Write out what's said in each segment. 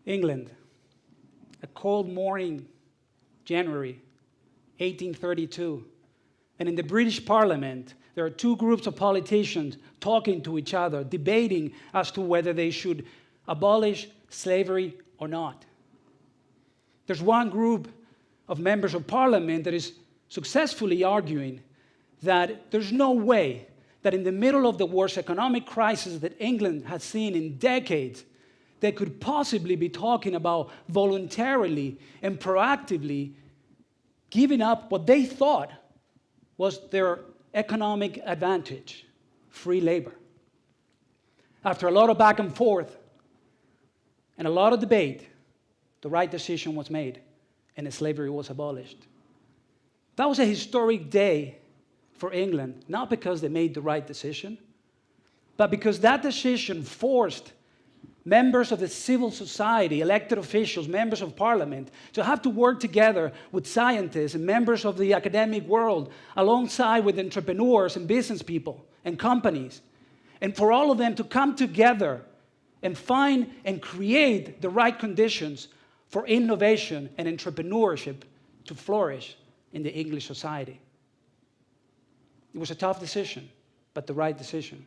England, a cold morning, January 1832. And in the British Parliament, there are two groups of politicians talking to each other, debating as to whether they should abolish slavery or not. There's one group of members of Parliament that is successfully arguing that there's no way that in the middle of the worst economic crisis that England has seen in decades, they could possibly be talking about voluntarily and proactively giving up what they thought was their economic advantage, free labor. After a lot of back and forth and a lot of debate, the right decision was made and slavery was abolished. That was a historic day for England, not because they made the right decision, but because that decision forced members of the civil society, elected officials, members of parliament, to have to work together with scientists and members of the academic world, alongside with entrepreneurs and business people and companies, and for all of them to come together and find and create the right conditions for innovation and entrepreneurship to flourish in the English society. It was a tough decision, but the right decision.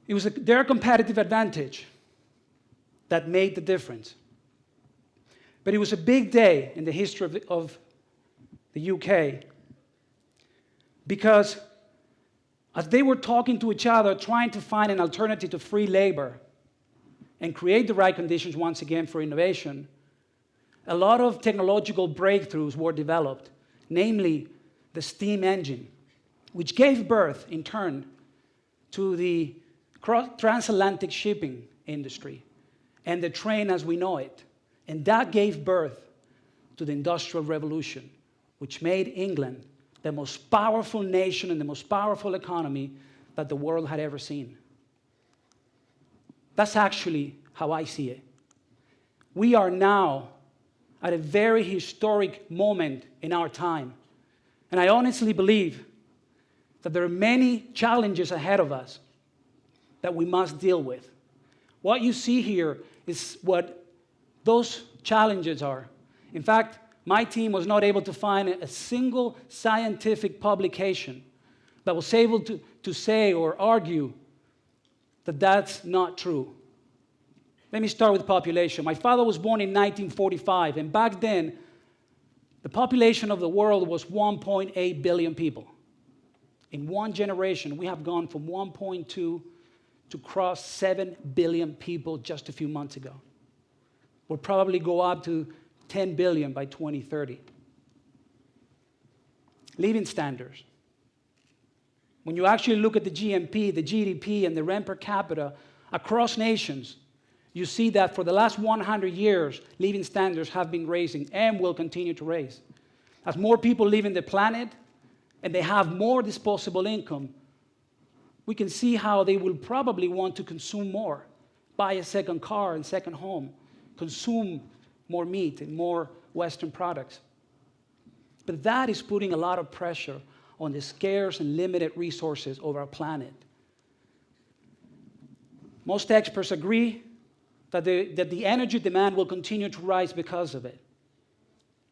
It was their competitive advantage that made the difference. But it was a big day in the history of the UK because as they were talking to each other, trying to find an alternative to free labor and create the right conditions once again for innovation, a lot of technological breakthroughs were developed, namely the steam engine, which gave birth, in turn, to the transatlantic shipping industry and the train as we know it. And that gave birth to the Industrial Revolution, which made England the most powerful nation and the most powerful economy that the world had ever seen. That's actually how I see it. We are now at a very historic moment in our time. And I honestly believe that there are many challenges ahead of us that we must deal with. What you see here is what those challenges are. In fact, my team was not able to find a single scientific publication that was able to say or argue that that's not true. Let me start with population. My father was born in 1945, and back then, the population of the world was 1.8 billion people. In one generation, we have gone from 1.2 to cross 7 billion people just a few months ago. We'll probably go up to 10 billion by 2030. Living standards. When you actually look at the GNP, the GDP, and the rent per capita across nations, you see that for the last 100 years, living standards have been raising and will continue to raise. As more people live in the planet and they have more disposable income, we can see how they will probably want to consume more, buy a second car and second home, consume more meat and more Western products. But that is putting a lot of pressure on the scarce and limited resources of our planet. Most experts agree that the energy demand will continue to rise because of it.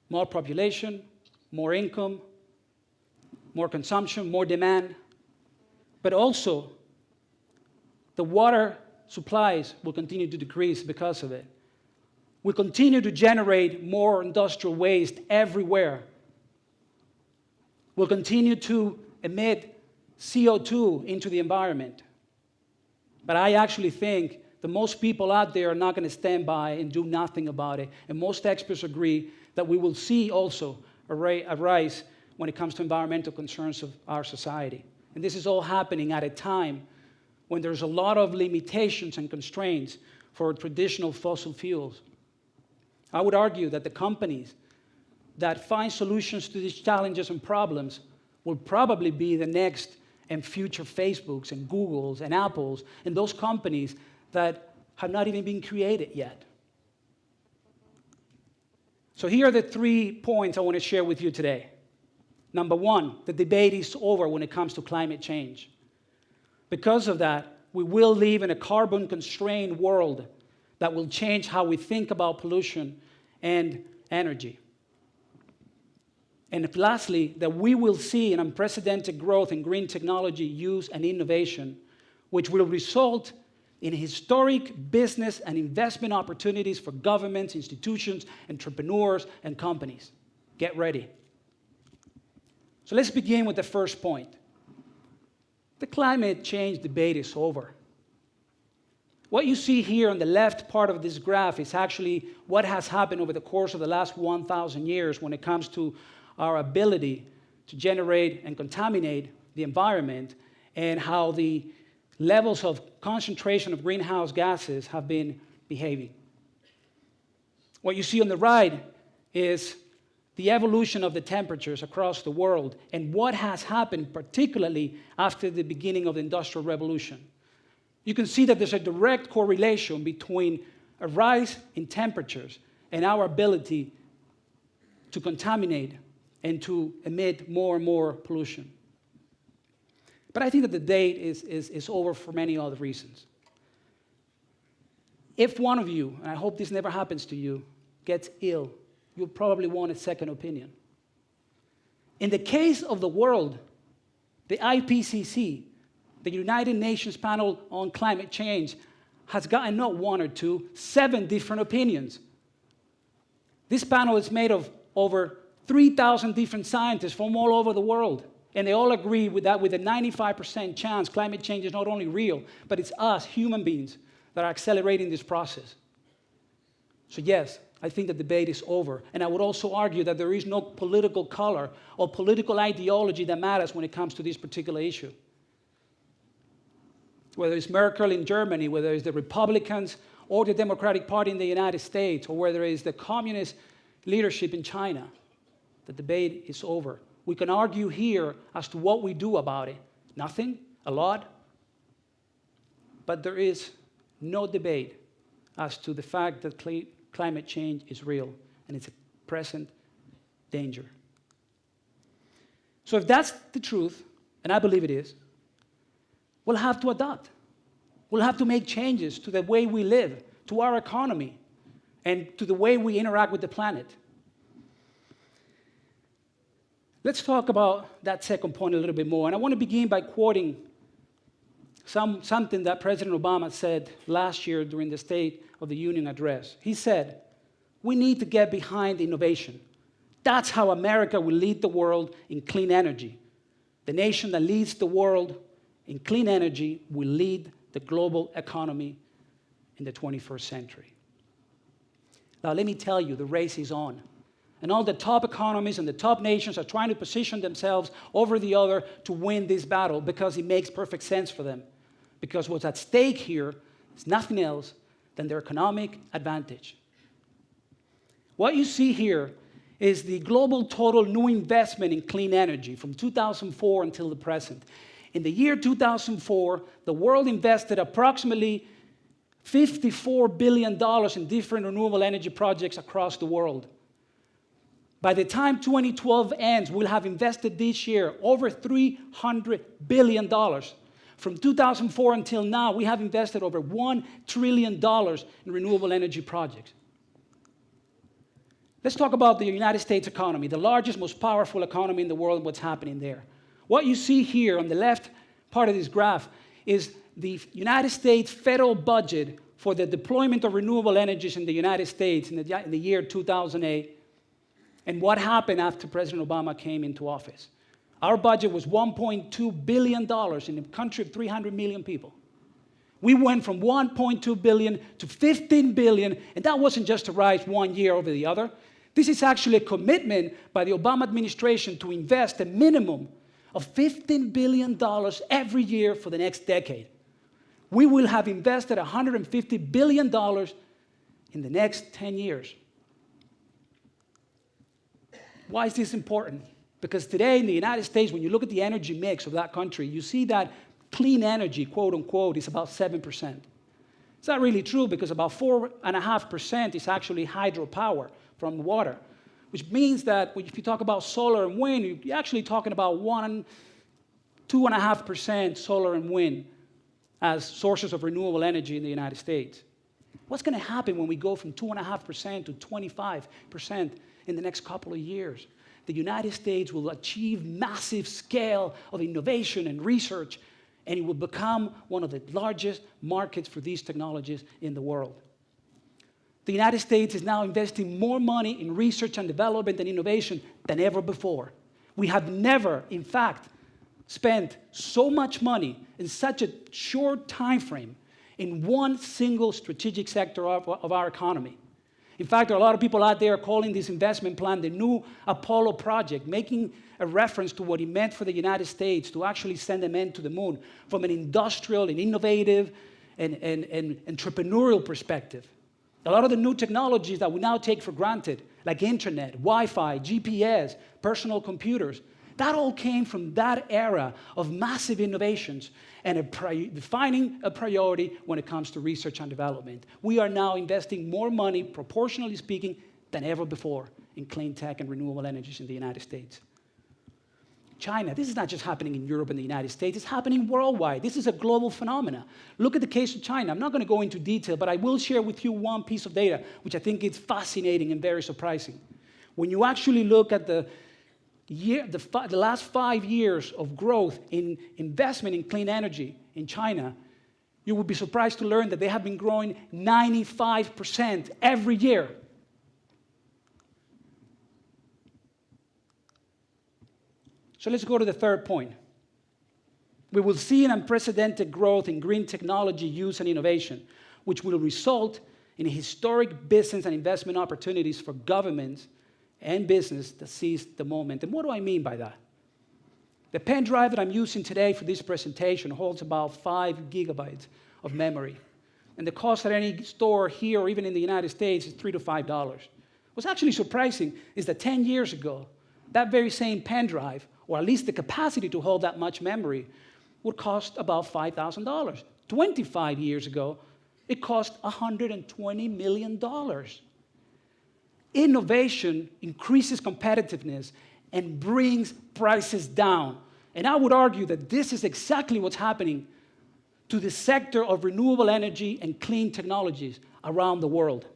More population, more income, more consumption, more demand. But also, the water supplies will continue to decrease because of it. We continue to generate more industrial waste everywhere. We'll continue to emit CO2 into the environment. But I actually think that most people out there are not going to stand by and do nothing about it. And most experts agree that we will see also a rise when it comes to environmental concerns of our society. And this is all happening at a time when there's a lot of limitations and constraints for traditional fossil fuels. I would argue that the companies that find solutions to these challenges and problems will probably be the next and future Facebooks and Googles and Apples and those companies that have not even been created yet. So here are the 3 points I want to share with you today. Number one, the debate is over when it comes to climate change. Because of that, we will live in a carbon-constrained world that will change how we think about pollution and energy. And lastly, that we will see an unprecedented growth in green technology use and innovation, which will result in historic business and investment opportunities for governments, institutions, entrepreneurs, and companies. Get ready. So let's begin with the first point. The climate change debate is over. What you see here on the left part of this graph is actually what has happened over the course of the last 1,000 years when it comes to our ability to generate and contaminate the environment and how the levels of concentration of greenhouse gases have been behaving. What you see on the right is the evolution of the temperatures across the world and what has happened particularly after the beginning of the Industrial Revolution. You can see that there's a direct correlation between a rise in temperatures and our ability to contaminate and to emit more and more pollution. But I think that the debate is over for many other reasons. If one of you, and I hope this never happens to you, gets ill, you'll probably want a second opinion. In the case of the world, the IPCC, the United Nations Panel on Climate Change, has gotten not one or two, 7 different opinions. This panel is made of over 3,000 different scientists from all over the world, and they all agree with that with a 95% chance climate change is not only real, but it's us, human beings, that are accelerating this process. So yes, I think the debate is over. And I would also argue that there is no political color or political ideology that matters when it comes to this particular issue. Whether it's Merkel in Germany, whether it's the Republicans or the Democratic Party in the United States, or whether it's the communist leadership in China, the debate is over. We can argue here as to what we do about it. Nothing, a lot. But there is no debate as to the fact that climate change is real and it's a present danger. So if that's the truth, and I believe it is, we'll have to adapt. We'll have to make changes to the way we live, to our economy, and to the way we interact with the planet. Let's talk about that second point a little bit more. And I want to begin by quoting something that President Obama said last year during the State of the Union address. He said, "We need to get behind innovation. That's how America will lead the world in clean energy. The nation that leads the world in clean energy will lead the global economy in the 21st century." Now, let me tell you, the race is on. And all the top economies and the top nations are trying to position themselves over the other to win this battle because it makes perfect sense for them. Because what's at stake here is nothing else than their economic advantage. What you see here is the global total new investment in clean energy from 2004 until the present. In the year 2004, the world invested approximately $54 billion in different renewable energy projects across the world. By the time 2012 ends, we'll have invested this year over $300 billion. From 2004 until now, we have invested over $1 trillion in renewable energy projects. Let's talk about the United States economy, the largest, most powerful economy in the world, and what's happening there. What you see here on the left part of this graph is the United States federal budget for the deployment of renewable energies in the United States in the year 2008, and what happened after President Obama came into office. Our budget was $1.2 billion in a country of 300 million people. We went from $1.2 billion to $15 billion, and that wasn't just a rise one year over the other. This is actually a commitment by the Obama administration to invest a minimum of $15 billion every year for the next decade. We will have invested $150 billion in the next 10 years. Why is this important? Because today in the United States, when you look at the energy mix of that country, you see that clean energy, quote unquote, is about 7%. It's not really true because about 4.5% is actually hydropower from water, which means that if you talk about solar and wind, you're actually talking about 2.5% solar and wind as sources of renewable energy in the United States. What's going to happen when we go from 2.5% to 25% in the next couple of years? The United States will achieve massive scale of innovation and research, and it will become one of the largest markets for these technologies in the world. The United States is now investing more money in research and development and innovation than ever before. We have never, in fact, spent so much money in such a short time frame in one single strategic sector of our economy. In fact, there are a lot of people out there calling this investment plan the new Apollo project, making a reference to what it meant for the United States to actually send a man to the moon from an industrial and innovative and entrepreneurial perspective. A lot of the new technologies that we now take for granted, like internet, Wi-Fi, GPS, personal computers, that all came from that era of massive innovations and defining a priority when it comes to research and development. We are now investing more money, proportionally speaking, than ever before in clean tech and renewable energies in the United States. China, this is not just happening in Europe and the United States, it's happening worldwide. This is a global phenomenon. Look at the case of China. I'm not going to go into detail, but I will share with you one piece of data, which I think is fascinating and very surprising. When you actually look at the last 5 years of growth in investment in clean energy in China, you would be surprised to learn that they have been growing 95% every year. So let's go to the third point. We will see an unprecedented growth in green technology use and innovation, which will result in historic business and investment opportunities for governments and business that seize the moment. And what do I mean by that? The pen drive that I'm using today for this presentation holds about 5 gigabytes of memory. And the cost at any store here or even in the United States is $3 to $5. What's actually surprising is that 10 years ago, that very same pen drive, or at least the capacity to hold that much memory, would cost about $5,000. 25 years ago, it cost $120 million. Innovation increases competitiveness and brings prices down. And I would argue that this is exactly what's happening to the sector of renewable energy and clean technologies around the world.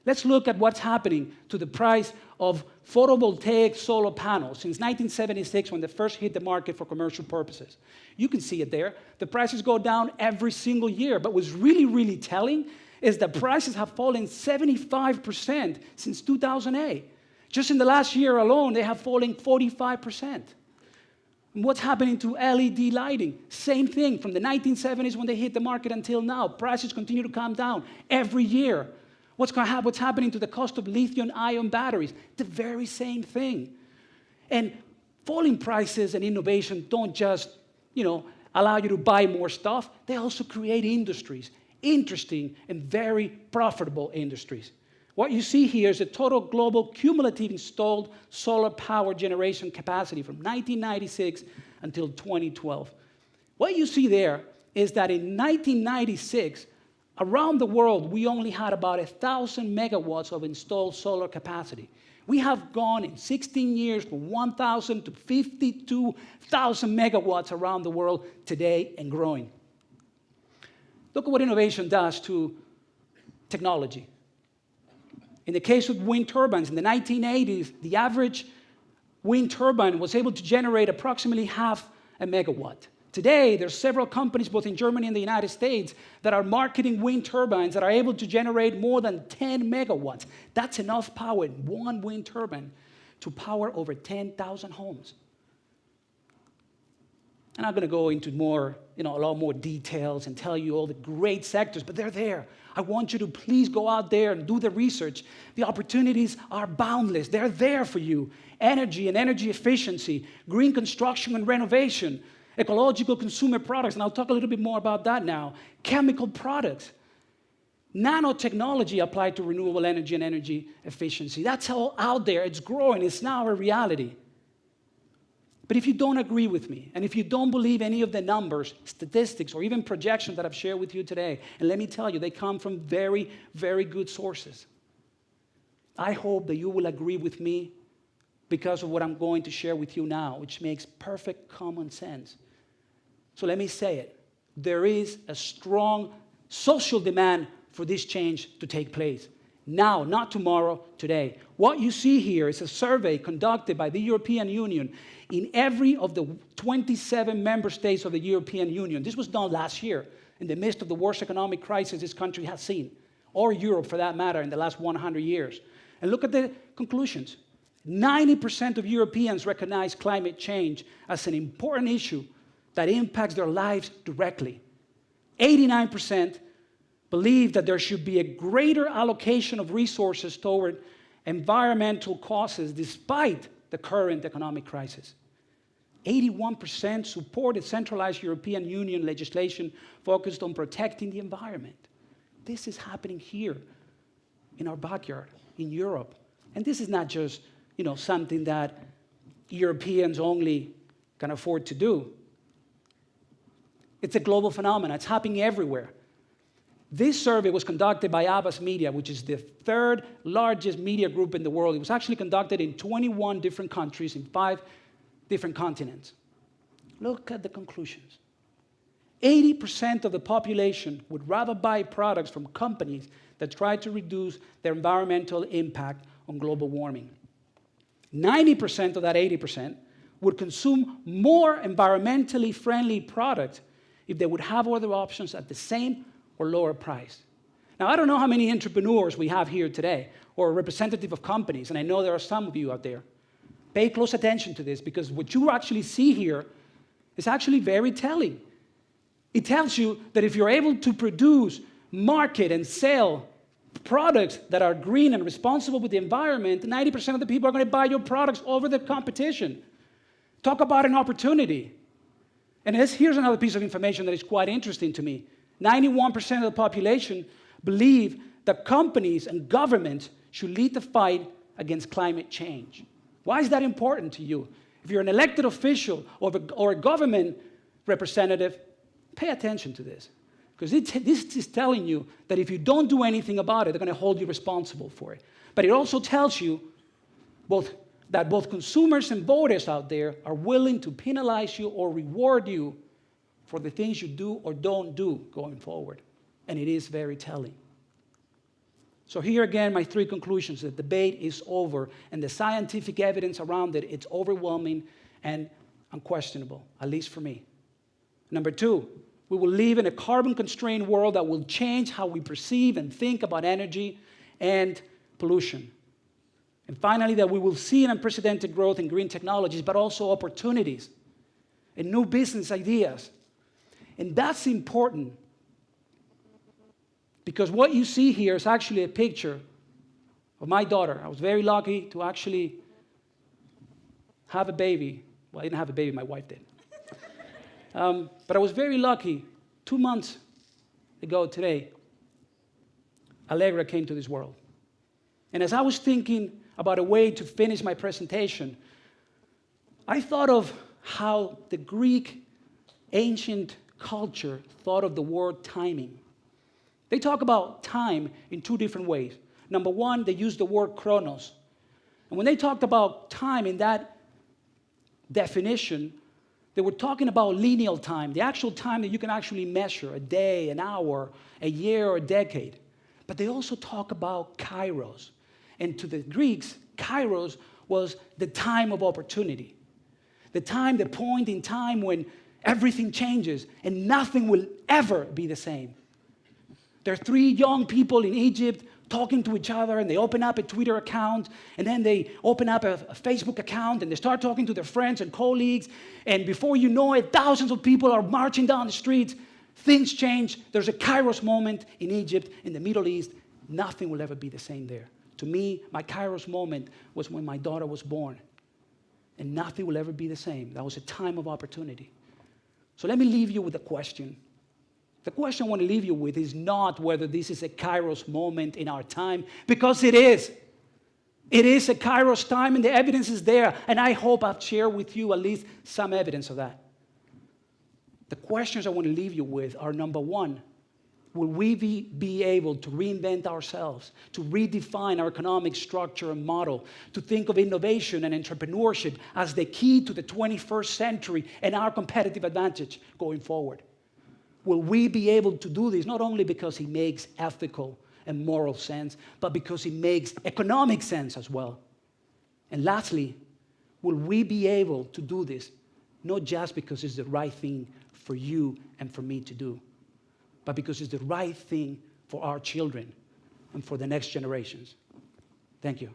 Let's look at what's happening to the price of photovoltaic solar panels since 1976, when they first hit the market for commercial purposes. You can see it there. The prices go down every single year. But what's really, really telling is that prices have fallen 75% since 2008. Just in the last year alone, they have fallen 45%. And what's happening to LED lighting? Same thing, from the 1970s when they hit the market until now. Prices continue to come down every year. What's happening to the cost of lithium-ion batteries? The very same thing. And falling prices and innovation don't just, allow you to buy more stuff. They also create industries, interesting and very profitable industries. What you see here is the total global cumulative installed solar power generation capacity from 1996 until 2012. What you see there is that in 1996, around the world, we only had about 1,000 megawatts of installed solar capacity. We have gone in 16 years from 1,000 to 52,000 megawatts around the world today and growing. Look at what innovation does to technology. In the case of wind turbines, in the 1980s, the average wind turbine was able to generate approximately half a megawatt. Today, there's several companies, both in Germany and the United States, that are marketing wind turbines that are able to generate more than 10 megawatts. That's enough power in one wind turbine to power over 10,000 homes. I'm not going to go into a lot more details and tell you all the great sectors, but they're there. I want you to please go out there and do the research. The opportunities are boundless. They're there for you. Energy and energy efficiency, green construction and renovation, ecological consumer products, and I'll talk a little bit more about that now, chemical products, nanotechnology applied to renewable energy and energy efficiency. That's all out there. It's growing. It's now a reality. But if you don't agree with me, and if you don't believe any of the numbers, statistics, or even projections that I've shared with you today, and let me tell you, they come from very, very good sources. I hope that you will agree with me because of what I'm going to share with you now, which makes perfect common sense. So let me say it. There is a strong social demand for this change to take place. Now, not tomorrow, today. What you see here is a survey conducted by the European Union in every of the 27 member states of the European Union. This was done last year in the midst of the worst economic crisis this country has seen, or Europe for that matter, in the last 100 years. And look at the conclusions. 90% of Europeans recognize climate change as an important issue that impacts their lives directly. 89% believe that there should be a greater allocation of resources toward environmental causes despite the current economic crisis. 81% supported centralized European Union legislation focused on protecting the environment. This is happening here in our backyard, in Europe. And this is not just, something that Europeans only can afford to do. It's a global phenomenon. It's happening everywhere. This survey was conducted by Abbas Media, which is the third largest media group in the world. It was actually conducted in 21 different countries in 5 different continents. Look at the conclusions. 80% of the population would rather buy products from companies that try to reduce their environmental impact on global warming. 90% of that 80% would consume more environmentally friendly products if they would have other options at the same or lower price. Now, I don't know how many entrepreneurs we have here today or representative of companies, and I know there are some of you out there. Pay close attention to this, because what you actually see here is actually very telling. It tells you that if you're able to produce, market, and sell products that are green and responsible with the environment, 90% of the people are going to buy your products over the competition. Talk about an opportunity. And here's another piece of information that is quite interesting to me. 91% of the population believe that companies and governments should lead the fight against climate change. Why is that important to you? If you're an elected official or a government representative, pay attention to this. Because this is telling you that if you don't do anything about it, they're going to hold you responsible for it. But it also tells you that both consumers and voters out there are willing to penalize you or reward you for the things you do or don't do going forward. And it is very telling. So here again, my 3 conclusions. The debate is over, and the scientific evidence around it, it's overwhelming and unquestionable, at least for me. Number 2, we will live in a carbon-constrained world that will change how we perceive and think about energy and pollution. And finally, that we will see an unprecedented growth in green technologies, but also opportunities and new business ideas. And that's important, because what you see here is actually a picture of my daughter. I was very lucky to actually have a baby. Well, I didn't have a baby, my wife did. But I was very lucky. 2 months ago today, Allegra came to this world. And as I was thinking about a way to finish my presentation, I thought of how the Greek ancient culture thought of the word timing. They talk about time in 2 different ways. Number 1, they use the word chronos. And when they talked about time in that definition, they were talking about lineal time, the actual time that you can actually measure, a day, an hour, a year, or a decade. But they also talk about kairos. And to the Greeks, kairos was the time of opportunity. The point in time when everything changes and nothing will ever be the same. There are 3 young people in Egypt talking to each other, and they open up a Twitter account, and then they open up a Facebook account, and they start talking to their friends and colleagues, and before you know it, thousands of people are marching down the streets. Things change. There's a kairos moment in Egypt, in the Middle East. Nothing will ever be the same there. To me, my kairos moment was when my daughter was born, and nothing will ever be the same. That was a time of opportunity. So let me leave you with a question. The question I want to leave you with is not whether this is a kairos moment in our time, because it is. It is a kairos time, and the evidence is there, and I hope I've shared with you at least some evidence of that. The questions I want to leave you with are, number 1, will we be able to reinvent ourselves, to redefine our economic structure and model, to think of innovation and entrepreneurship as the key to the 21st century and our competitive advantage going forward? will we be able to do this not only because it makes ethical and moral sense, but because it makes economic sense as well? And lastly, will we be able to do this not just because it's the right thing for you and for me to do, but because it's the right thing for our children and for the next generations? Thank you.